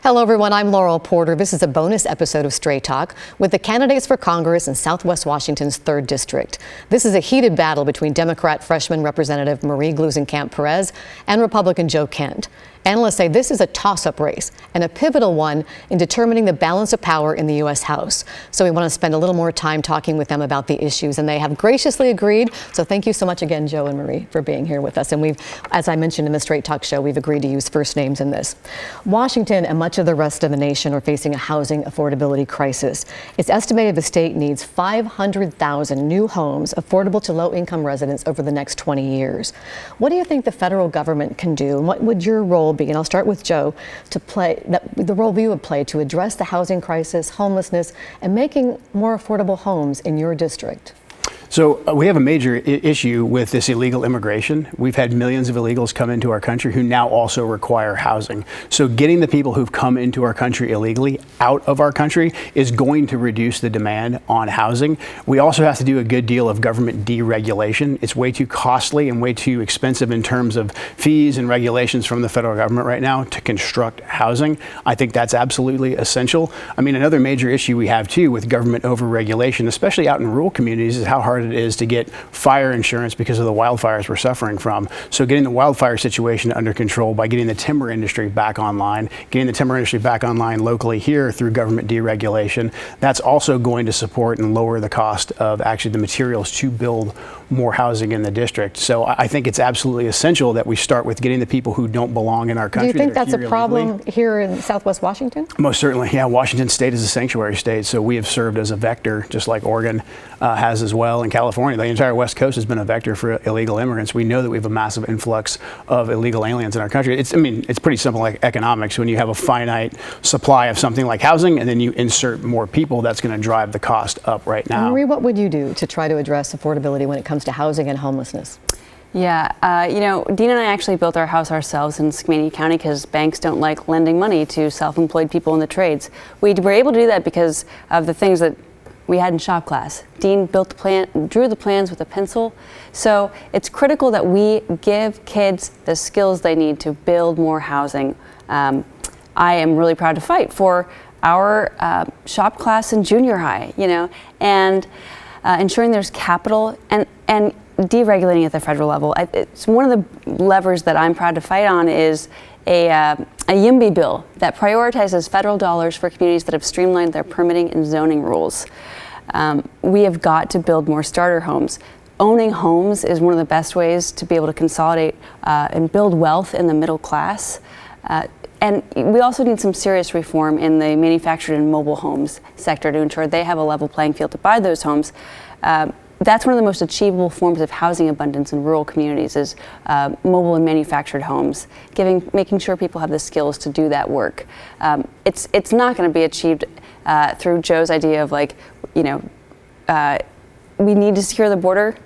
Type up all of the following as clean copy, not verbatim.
Hello, everyone. I'm Laurel Porter. This is a bonus episode of Straight Talk with the candidates for Congress in Southwest Washington's 3rd District. This is a heated battle between Democrat freshman Representative Marie Gluesenkamp Perez and Republican Joe Kent. Analysts say this is a toss-up race and a pivotal one in determining the balance of power in the U.S. House. So we want to spend a little more time talking with them about the issues, and they have graciously agreed. So thank you so much again, Joe and Marie, for being here with us. And we've, as I mentioned in the Straight Talk show, we've agreed to use first names in this. Washington and much of the rest of the nation are facing a housing affordability crisis. It's estimated the state needs 500,000 new homes affordable to low-income residents over the next 20 years. What do you think the federal government can do, and what would your role be? And I'll start with Joe, to play the role you would play to address the housing crisis, homelessness, and making more affordable homes in your district. So we have a major issue with this illegal immigration. We've had millions of illegals come into our country who now also require housing. So getting the people who've come into our country illegally out of our country is going to reduce the demand on housing. We also have to do a good deal of government deregulation. It's way too costly and way too expensive in terms of fees and regulations from the federal government right now to construct housing. I think that's absolutely essential. I mean, another major issue we have too with government overregulation, especially out in rural communities, is how hard it is to get fire insurance because of the wildfires we're suffering from. So getting the wildfire situation under control by getting the timber industry back online, getting the timber industry back online locally here through government deregulation, that's also going to support and lower the cost of actually the materials to build more housing in the district. So I think it's absolutely essential that we start with getting the people who don't belong in our country. Do you think that's a problem here in Southwest Washington? Most certainly, yeah. Washington State is a sanctuary state, so we have served as a vector, just like Oregon has as well, and California. The entire West Coast has been a vector for illegal immigrants. We know that we have a massive influx of illegal aliens in our country. It's pretty simple like economics. When you have a finite supply of something like housing and then you insert more people, that's going to drive the cost up right now. Marie, what would you do to try to address affordability when it comes to housing and homelessness? Yeah, Dean and I actually built our house ourselves in Skamania County because banks don't like lending money to self-employed people in the trades. We were able to do that because of the things that we had in shop class. Dean built the plan, drew the plans with a pencil. So it's critical that we give kids the skills they need to build more housing. I am really proud to fight for our shop class in junior high, and ensuring there's capital and deregulating at the federal level. It's one of the levers that I'm proud to fight on is a YIMBY bill that prioritizes federal dollars for communities that have streamlined their permitting and zoning rules. We have got to build more starter homes. Owning homes is one of the best ways to be able to consolidate and build wealth in the middle class. And we also need some serious reform in the manufactured and mobile homes sector to ensure they have a level playing field to buy those homes. That's one of the most achievable forms of housing abundance in rural communities is mobile and manufactured homes, making sure people have the skills to do that work. It's not going to be achieved through Joe's idea of we need to secure the border.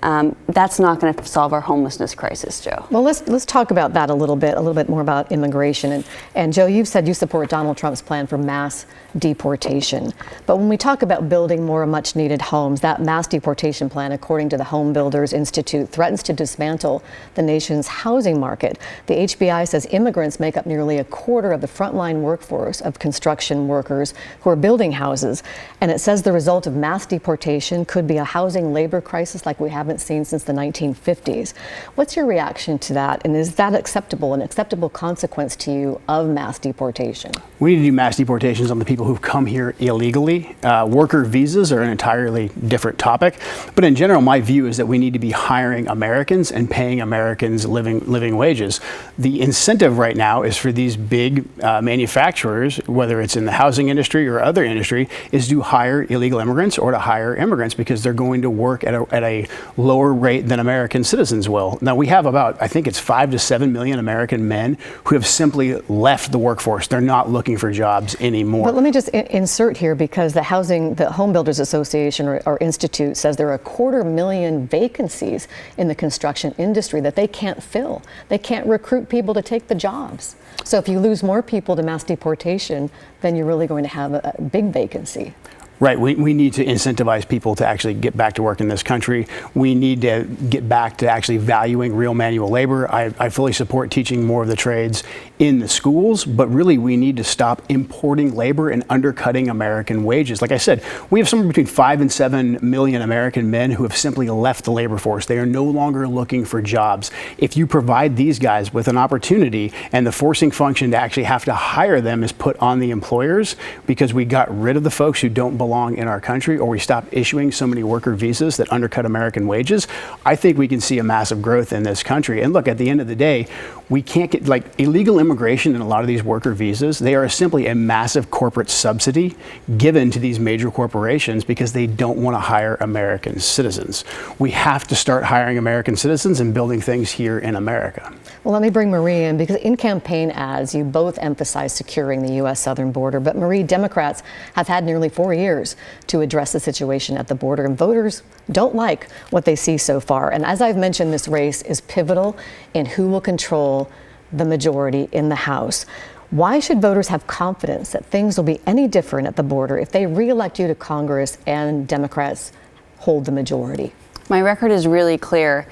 That's not going to solve our homelessness crisis, Joe. Well, let's talk about that a little bit more about immigration. And Joe, you've said you support Donald Trump's plan for mass deportation. But when we talk about building more much needed homes, that mass deportation plan, according to the Home Builders Institute, threatens to dismantle the nation's housing market. The HBI says immigrants make up nearly a quarter of the frontline workforce of construction workers who are building houses. And it says the result of mass deportation could be a housing labor crisis like we haven't seen since the 1950s. What's your reaction to that? And is that an acceptable consequence to you of mass deportation? We need to do mass deportations on the people who've come here illegally. Worker visas are an entirely different topic. But in general, my view is that we need to be hiring Americans and paying Americans living wages. The incentive right now is for these big manufacturers, whether it's in the housing industry or other industry, is to hire illegal immigrants or to hire immigrants because they're going to work at a lower rate than American citizens will. Now we have about, I think it's 5 to 7 million American men who have simply left the workforce. They're not looking for jobs anymore. But let me just insert here, because the Home Builders Association or Institute says there are 250,000 vacancies in the construction industry that they can't fill. They can't recruit people to take the jobs. So if you lose more people to mass deportation, then you're really going to have a big vacancy. Right. We need to incentivize people to actually get back to work in this country. We need to get back to actually valuing real manual labor. I fully support teaching more of the trades in the schools, but really we need to stop importing labor and undercutting American wages. Like I said, we have somewhere between 5 and 7 million American men who have simply left the labor force. They are no longer looking for jobs. If you provide these guys with an opportunity and the forcing function to actually have to hire them is put on the employers because we got rid of the folks who don't belong in our country, or we stop issuing so many worker visas that undercut American wages, I think we can see a massive growth in this country. And look, at the end of the day, we can't get, like, illegal immigration and a lot of these worker visas, they are simply a massive corporate subsidy given to these major corporations because they don't want to hire American citizens. We have to start hiring American citizens and building things here in America. Well, let me bring Marie in, because in campaign ads, you both emphasize securing the U.S. southern border. But Marie, Democrats have had nearly 4 years to address the situation at the border, and voters don't like what they see so far. And as I've mentioned, this race is pivotal in who will control the majority in the House. Why should voters have confidence that things will be any different at the border if they re-elect you to Congress and Democrats hold the majority? My record is really clear.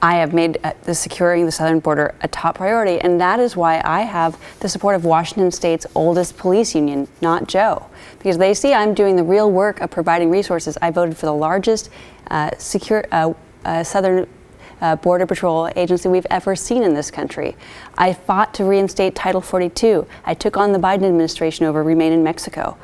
I have made the securing the southern border a top priority, and that is why I have the support of Washington State's oldest police union, not Joe, because they see I'm doing the real work of providing resources. I voted for the largest southern border patrol agency we've ever seen in this country. I fought to reinstate Title 42. I took on the Biden administration over Remain in Mexico.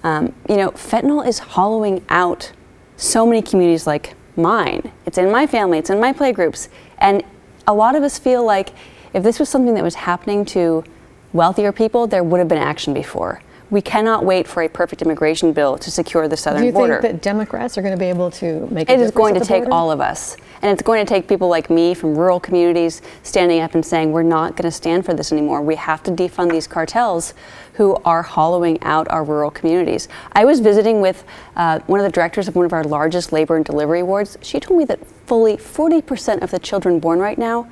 Fentanyl is hollowing out so many communities like mine. It's in my family, it's in my playgroups. And a lot of us feel like if this was something that was happening to wealthier people, there would have been action before. We cannot wait for a perfect immigration bill to secure the southern border. Do you think that Democrats are going to be able to make a difference? It is going to take border? all of us. And it's going to take people like me from rural communities standing up and saying, we're not going to stand for this anymore. We have to defund these cartels who are hollowing out our rural communities. I was visiting with one of the directors of one of our largest labor and delivery wards. She told me that fully 40% of the children born right now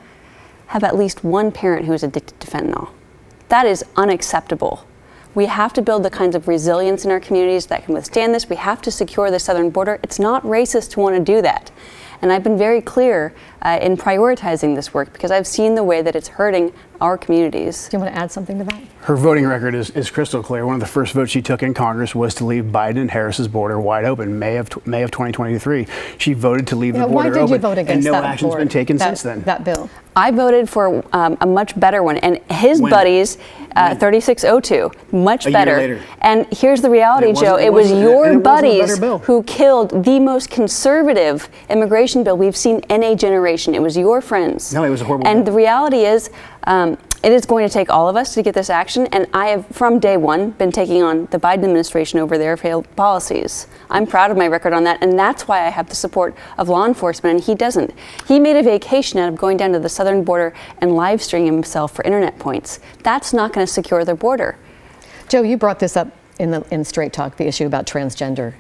have at least one parent who is addicted to fentanyl. That is unacceptable. We have to build the kinds of resilience in our communities that can withstand this. We have to secure the southern border. It's not racist to want to do that. And I've been very clear in prioritizing this work because I've seen the way that it's hurting our communities. Do you want to add something to that? Her voting record is crystal clear. One of the first votes she took in Congress was to leave Biden and Harris's border wide open, May of 2023. She voted to leave the border open. Why did you vote against and no that action's been taken since then. That bill? I voted for a much better one, and his buddies, 3602, much better. A year later. And here's the reality, Joe. It was your buddies who killed the most conservative immigration bill we've seen in a generation. It was your friends. No, it was a horrible And bill. the reality is, it is going to take all of us to get this action, and I have, from day one, been taking on the Biden administration over their failed policies. I'm proud of my record on that, and that's why I have the support of law enforcement, and he doesn't. He made a vacation out of going down to the southern border and live streaming himself for internet points. That's not going to secure the border. Joe, you brought this up in Straight Talk, the issue about transgender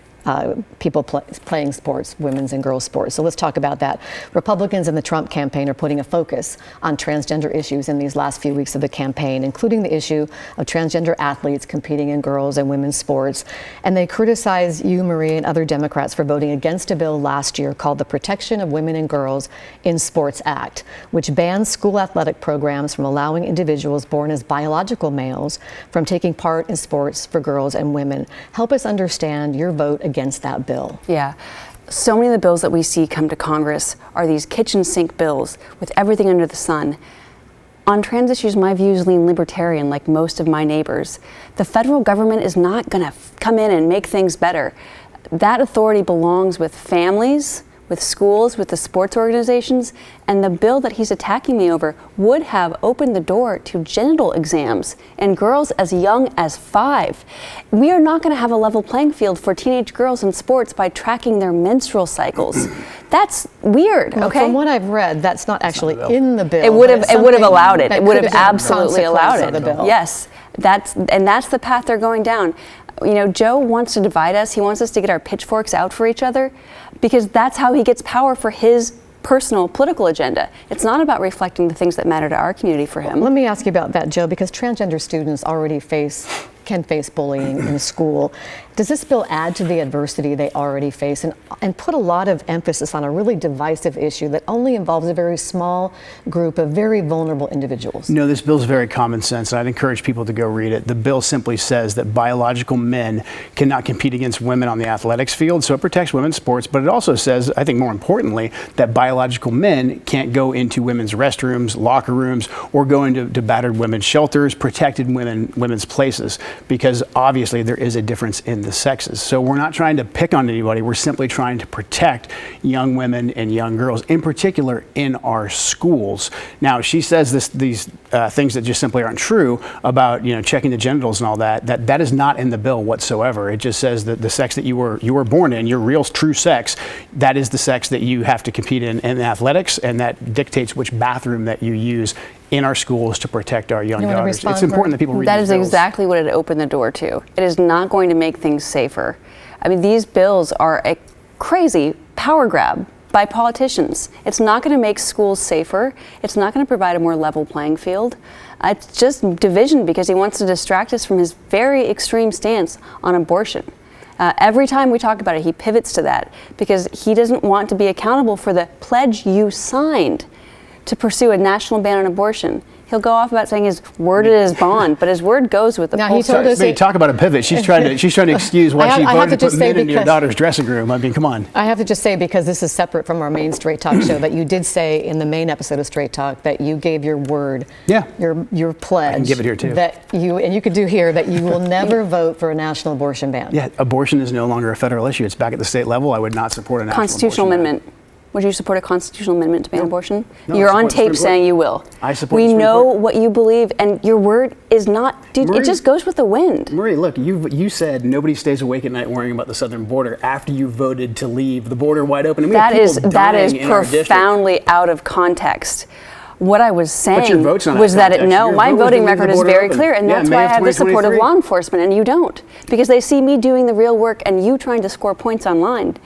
people playing sports, women's and girls' sports. So let's talk about that. Republicans in the Trump campaign are putting a focus on transgender issues in these last few weeks of the campaign, including the issue of transgender athletes competing in girls' and women's sports. And they criticize you, Marie, and other Democrats for voting against a bill last year called the Protection of Women and Girls in Sports Act, which bans school athletic programs from allowing individuals born as biological males from taking part in sports for girls and women. Help us understand your vote against that bill. Yeah. So many of the bills that we see come to Congress are these kitchen sink bills with everything under the sun. On trans issues, my views lean libertarian like most of my neighbors. The federal government is not going to come in and make things better. That authority belongs with families, with schools, with the sports organizations, and the bill that he's attacking me over would have opened the door to genital exams in girls as young as 5. We are not going to have a level playing field for teenage girls in sports by tracking their menstrual cycles. That's weird, Well, okay? From what I've read, that's not actually in the bill. It would have allowed it. that It would could have been a absolutely allowed consequence it. of the bill. Yes, that's the path they're going down. You know, Joe wants to divide us. He wants us to get our pitchforks out for each other because that's how he gets power for his personal political agenda. It's not about reflecting the things that matter to our community for him. Let me ask you about that, Joe, because transgender students already face can face bullying in school. Does this bill add to the adversity they already face and put a lot of emphasis on a really divisive issue that only involves a very small group of very vulnerable individuals? No, this bill is very common sense, and I'd encourage people to go read it. The bill simply says that biological men cannot compete against women on the athletics field, so it protects women's sports, but it also says, I think more importantly, that biological men can't go into women's restrooms, locker rooms, or go into battered women's shelters, protected women's places, because obviously there is a difference in the sexes. So we're not trying to pick on anybody, we're simply trying to protect young women and young girls, in particular in our schools. Now, she says these things that just simply aren't true about, checking the genitals and all that is not in the bill whatsoever. It just says that the sex that you were born in, your real true sex, that is the sex that you have to compete in athletics, and that dictates which bathroom that you use in our schools to protect our young daughters. It's important that people read That these is bills. exactly what it opened the door to. It is not going to make things safer. I mean, these bills are a crazy power grab by politicians. It's not going to make schools safer. It's not going to provide a more level playing field. It's just division because he wants to distract us from his very extreme stance on abortion. Every time we talk about it, he pivots to that because he doesn't want to be accountable for the pledge you signed to pursue a national ban on abortion. He'll go off about saying his word is bond, but his word goes with the Now, poll. he told us Talk about a pivot. She's trying to excuse why she voted to put men into your daughter's dressing room. I mean, come on. I have to just say, because this is separate from our main Straight Talk show, that you did say in the main episode of Straight Talk that you gave your word, your pledge. I can give it here too. And you could do here that you will never vote for a national abortion ban. Yeah, abortion is no longer a federal issue. It's back at the state level. I would not support a national Constitutional abortion amendment. Would you support a constitutional amendment to ban abortion? No, You're I on support the tape Supreme saying Court. you will. I support We the Supreme know Court. what you believe, and your word is not, dude, Marie, it just goes with the wind. Marie, look, you said nobody stays awake at night worrying about the southern border after you voted to leave the border wide open. And we have people That is dying in our district. profoundly out of context. What I was But your saying vote's not was out of that context. Your my vote was voting to leave record the is border very open. clear, and Yeah, that's May why I of have the support of 2023. law enforcement, and you don't, because they see me doing the real work and you trying to score points online.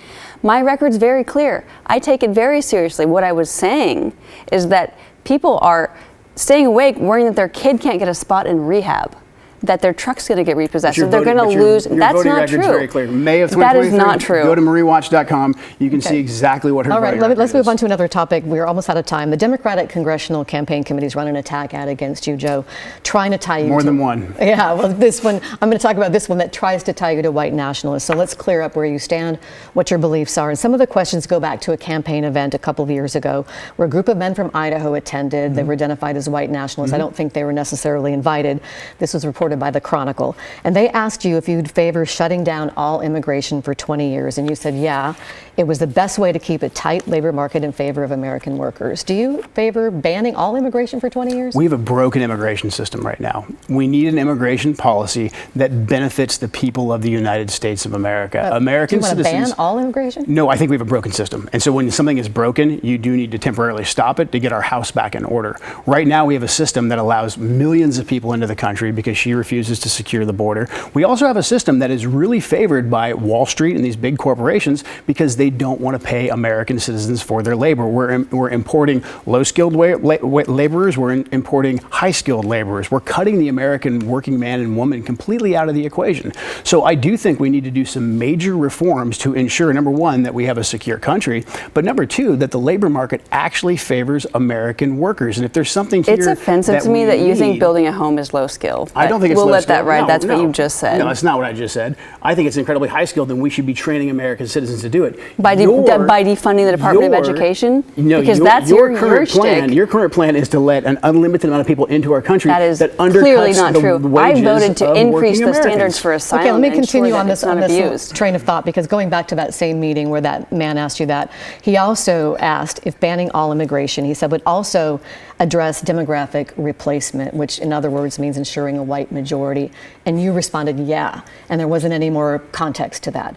My record's very clear. I take it very seriously. What I was saying is that people are staying awake worrying that their kid can't get a spot in rehab, that their truck's going to get repossessed, that they're going to lose. That's voting not record's true. very clear. May of 2023. That is not true. Go to mariewatch.com. You can see exactly what her All right, voting let's record move is. on to another topic. We're almost out of time. The Democratic Congressional Campaign Committee is running an attack ad against you, Joe, trying to tie you More to... than one. Yeah, well, this one, I'm going to talk about this one that tries to tie you to white nationalists. So let's clear up where you stand, what your beliefs are. And some of the questions go back to a campaign event a couple of years ago where a group of men from Idaho attended. They were identified as white nationalists. I don't think they were necessarily invited. This was reported by the Chronicle. And they asked you if you'd favor shutting down all immigration for 20 years. And you said, yeah, it was the best way to keep a tight labor market in favor of American workers. Do you favor banning all immigration for 20 years? We have a broken immigration system right now. We need an immigration policy that benefits the people of the United States of America. American do you want to citizens. ban all immigration? No, I think we have a broken system. And so when something is broken, you do need to temporarily stop it to get our house back in order. Right now, we have a system that allows millions of people into the country because she refuses to secure the border. We also have a system that is really favored by Wall Street and these big corporations because they don't want to pay American citizens for their labor. We're importing low-skilled laborers. We're importing high-skilled laborers. We're cutting the American working man and woman completely out of the equation. So I do think we need to do some major reforms to ensure, number one, that we have a secure country, but number two, that the labor market actually favors American workers. And if there's something here It's offensive to me that you think building a home is low skill. I don't think it's we'll low let skill. that ride. No, That's what no. you just said. No, that's not what I just said. I think it's incredibly high skilled, and we should be training American citizens to do it. By defunding the Department of Education? No, because that's your your current plan. shtick. Your current plan is to let an unlimited amount of people into our country That is undercuts clearly not the true. wages I voted to of increase working the standards Americans. for asylum. Okay, let me and continue ensure on that this, it's not abused. train of thought, because going back to that same meeting where that man asked you that, he also asked if banning all immigration, he said, would also address demographic replacement, which in other words means ensuring a white majority. And you responded, yeah, and there wasn't any more context to that.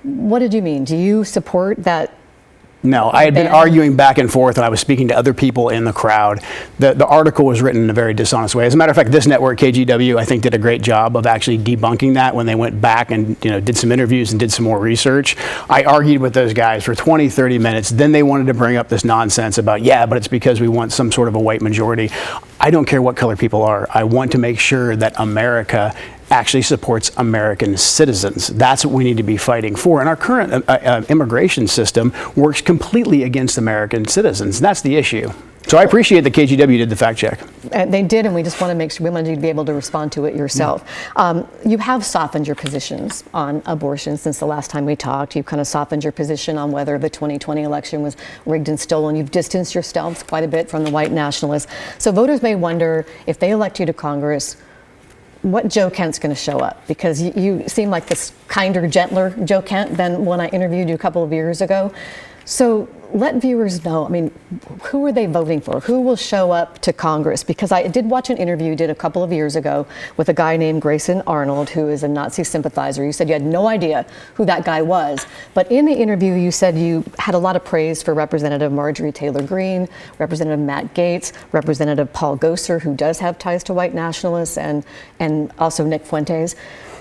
What did you mean? Do you support that? No, I had been arguing back and forth, and I was speaking to other people in the crowd. The article was written in a very dishonest way. As a matter of fact, this network, KGW, I think did a great job of actually debunking that when they went back and did some interviews and did some more research. I argued with those guys for 20, 30 minutes. Then they wanted to bring up this nonsense about, yeah, but it's because we want some sort of a white majority. I don't care what color people are. I want to make sure that America actually supports American citizens. That's what we need to be fighting for. And our current immigration system works completely against American citizens. That's the issue. So I appreciate that KGW did the fact check. They did, and we just want to make sure, we wanted you to be able to respond to it yourself. You have softened your positions on abortion since the last time we talked. You've kind of softened your position on whether the 2020 election was rigged and stolen. You've distanced yourselves quite a bit from the white nationalists. So voters may wonder, if they elect you to Congress, what Joe Kent's going to show up, because you seem like this kinder, gentler Joe Kent than when I interviewed you a couple of years ago. So let viewers know, I mean, who are they voting for? Who will show up to Congress? Because I did watch an interview you did a couple of years ago with a guy named Grayson Arnold, who is a Nazi sympathizer. You said you had no idea who that guy was. But in the interview, you said you had a lot of praise for Representative Marjorie Taylor Greene, Representative Matt Gaetz, Representative Paul Gosar, who does have ties to white nationalists, and also Nick Fuentes.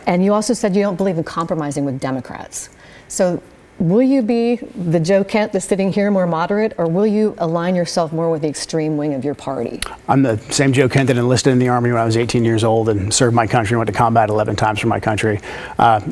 And you also said you don't believe in compromising with Democrats. So will you be the Joe Kent that's sitting here, more moderate, or will you align yourself more with the extreme wing of your party? I'm the same Joe Kent that enlisted in the Army when I was 18 years old and served my country and went to combat 11 times for my country.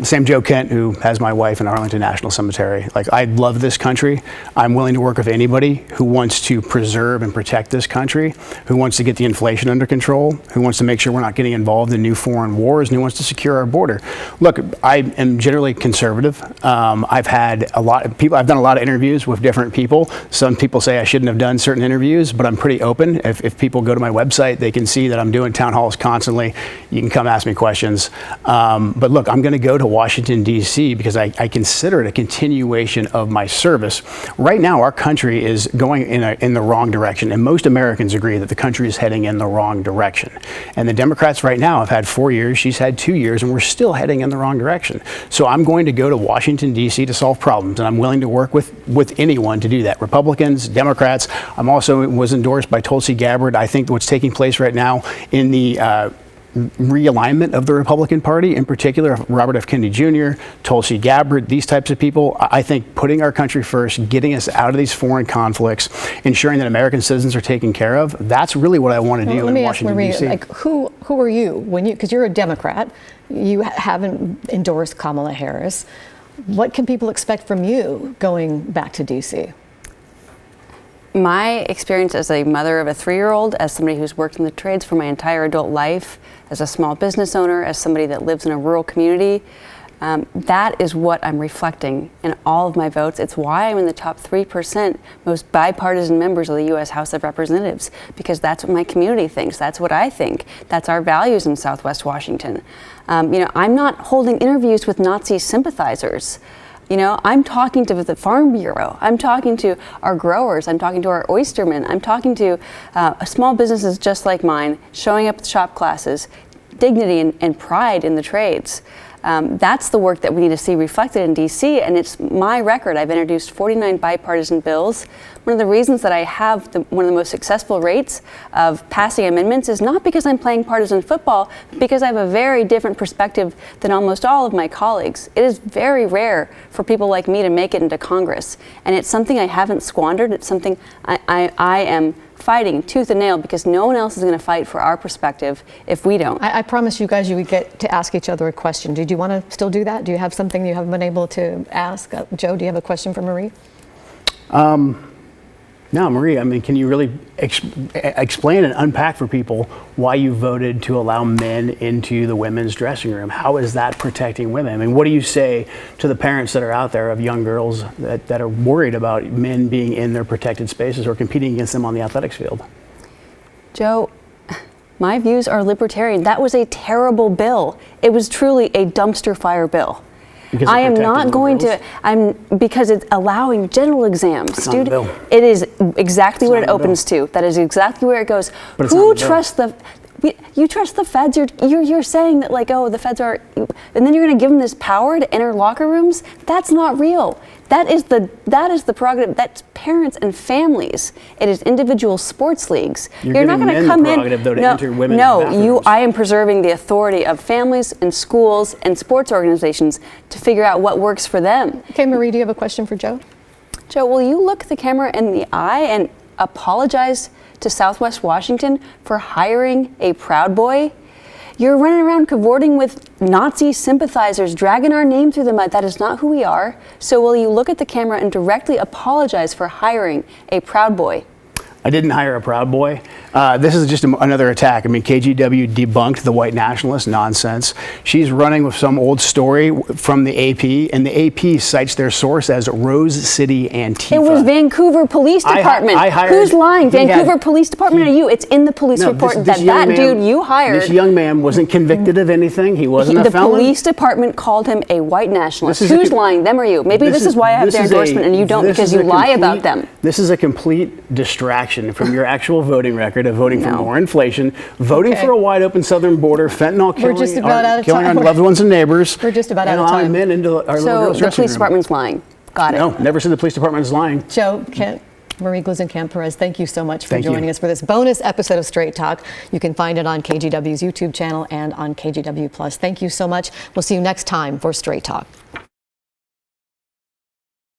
Same Joe Kent who has my wife in Arlington National Cemetery. Like, I love this country. I'm willing to work with anybody who wants to preserve and protect this country, who wants to get the inflation under control, who wants to make sure we're not getting involved in new foreign wars, and who wants to secure our border. Look, I am generally conservative. I've had a lot of people, I've done a lot of interviews with different people. Some people say I shouldn't have done certain interviews, but I'm pretty open. If people go to my website, they can see that I'm doing town halls constantly. You can come ask me questions. But look, I'm going to go to Washington, D.C. because I consider it a continuation of my service. Right now, our country is going in the wrong direction, and most Americans agree that the country is heading in the wrong direction. And the Democrats right now have had 4 years, she's had 2 years, and we're still heading in the wrong direction. So I'm going to go to Washington, D.C. to solve problems, and I'm willing to work with anyone to do that. Republicans, Democrats. I'm also was endorsed by Tulsi Gabbard. I think what's taking place right now in the realignment of the Republican Party, in particular Robert F. Kennedy Jr., Tulsi Gabbard, these types of people, I think putting our country first, getting us out of these foreign conflicts, ensuring that American citizens are taken care of, that's really what I want to do in Washington, D.C. Like, who are you? Because you're a Democrat, you haven't endorsed Kamala Harris. What can people expect from you going back to D.C.? My experience as a mother of a 3-year-old, as somebody who's worked in the trades for my entire adult life, as a small business owner, as somebody that lives in a rural community, that is what I'm reflecting in all of my votes. It's why I'm in the top 3% most bipartisan members of the U.S. House of Representatives, because that's what my community thinks. That's what I think. That's our values in Southwest Washington. I'm not holding interviews with Nazi sympathizers. I'm talking to the Farm Bureau. I'm talking to our growers. I'm talking to our oystermen. I'm talking to small businesses just like mine, showing up at shop classes, dignity and pride in the trades. That's the work that we need to see reflected in D.C., and it's my record. I've introduced 49 bipartisan bills. One of the reasons that I have one of the most successful rates of passing amendments is not because I'm playing partisan football, but because I have a very different perspective than almost all of my colleagues. It is very rare for people like me to make it into Congress, and it's something I haven't squandered. It's something I am fighting tooth and nail, because no one else is going to fight for our perspective if we don't. I promised you guys you would get to ask each other a question. Did you want to still do that? Do you have something you haven't been able to ask? Joe, do you have a question for Marie? No, Marie, can you really explain and unpack for people why you voted to allow men into the women's dressing room? How is that protecting women? What do you say to the parents that are out there of young girls that are worried about men being in their protected spaces or competing against them on the athletics field? Joe, my views are libertarian. That was a terrible bill. It was truly a dumpster fire bill. I am not going to. Because it's allowing general exams. Dude, it is exactly what it opens to. That is exactly where it goes. Who trusts the? You trust the feds? You're saying that, like, oh, the feds are, and then you're going to give them this power to enter locker rooms? That's not real. That is the prerogative. That's parents and families. It is individual sports leagues. You're not going to come in. Though, to enter women's bathrooms. I am preserving the authority of families and schools and sports organizations to figure out what works for them. Okay, Marie, do you have a question for Joe? Joe, will you look the camera in the eye and apologize to Southwest Washington for hiring a Proud Boy? You're running around cavorting with Nazi sympathizers, dragging our name through the mud. That is not who we are. So will you look at the camera and directly apologize for hiring a Proud Boy? I didn't hire a Proud Boy. This is just another attack. I mean, KGW debunked the white nationalist nonsense. She's running with some old story from the AP, and the AP cites their source as Rose City Antifa. It was Vancouver Police Department. Who's lying? Vancouver Police Department or you? It's in the police report that dude you hired. This young man wasn't convicted of anything. He wasn't a felon. The police department called him a white nationalist. Who's lying? Them or you? Maybe this is why I have their endorsement and you don't, because you lie about them. This is a complete distraction from your actual voting record of voting for more inflation, voting for a wide open southern border, fentanyl killing our loved ones and neighbors. We're just about out of time. Men into our so the police department's lying. Got it. No, never said the police department is lying. Joe, Kent, Marie Gluesenkamp Perez, thank you so much for joining us for this bonus episode of Straight Talk. You can find it on KGW's YouTube channel and on KGW Plus. Thank you so much. We'll see you next time for Straight Talk.